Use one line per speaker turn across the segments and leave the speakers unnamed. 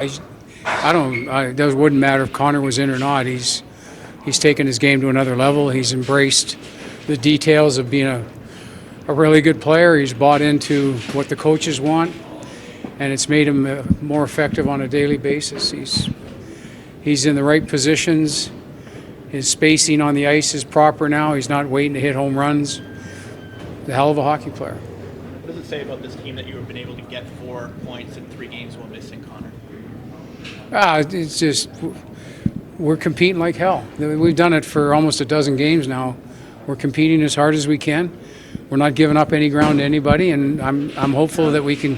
It wouldn't matter if Connor was in or not. He's taken his game to another level. He's embraced the details of being a really good player. He's bought into what the coaches want, and it's made him more effective on a daily basis. He's in the right positions. His spacing on the ice is proper now. He's not waiting to hit home runs. The hell of a hockey player.
What does it say about this team that you have been able to get 4 points in 3 games while missing Connor?
It's just we're competing like hell. We've done it for almost a dozen games now. We're competing as hard as we can. We're not giving up any ground to anybody, and I'm hopeful that we can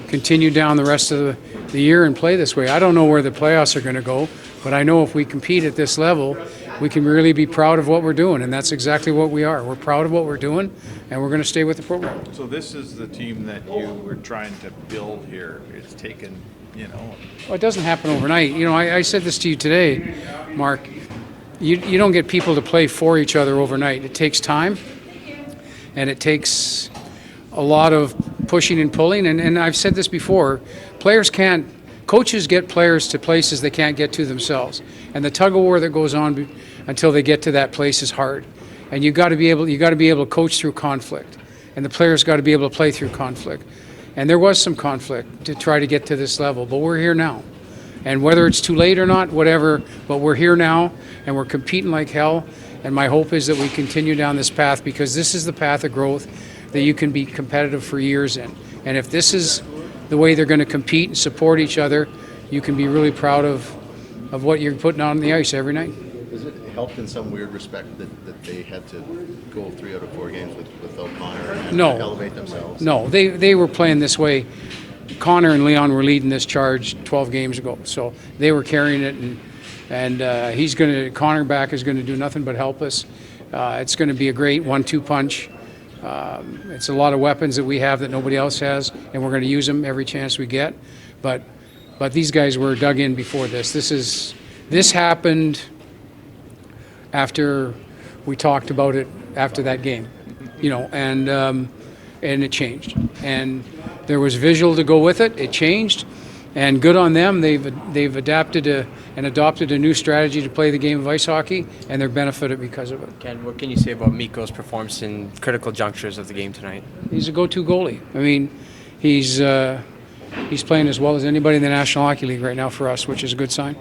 continue down the rest of the year and play this way. I don't know where the playoffs are going to go, but I know if we compete at this level, we can really be proud of what we're doing, and that's exactly what we are. We're proud of what we're doing, and we're going to stay with the program.
So this is the team that you were trying to build here. It's taken,
Well, it doesn't happen overnight. I said this to you today, Mark. You don't get people to play for each other overnight. It takes time, and it takes a lot of pushing and pulling. And I've said this before, coaches get players to places they can't get to themselves. And the tug of war that goes on until they get to that place is hard. And you got to be able to coach through conflict. And the players got to be able to play through conflict. And there was some conflict to try to get to this level, but we're here now. And whether it's too late or not, whatever, but we're here now, and we're competing like hell. And my hope is that we continue down this path, because this is the path of growth that you can be competitive for years in. And if this is the way they're going to compete and support each other, you can be really proud of what you're putting on the ice every night.
Has it helped in some weird respect that they had to go 3 out of 4 games without Connor and elevate themselves?
No, they were playing this way. Connor and Leon were leading this charge 12 games ago, so they were carrying it, and Connor back is going to do nothing but help us. It's going to be a great 1-2 punch. It's a lot of weapons that we have that nobody else has, and we're going to use them every chance we get. But these guys were dug in before this. This happened after we talked about it after that game, and it changed. And there was visual to go with it. It changed, and good on them. They've adapted and adopted a new strategy to play the game of ice hockey, and they're benefited because of it.
Ken, what can you say about Mikko's performance in critical junctures of the game tonight?
He's a go-to goalie. I mean, he's playing as well as anybody in the National Hockey League right now for us, which is a good sign.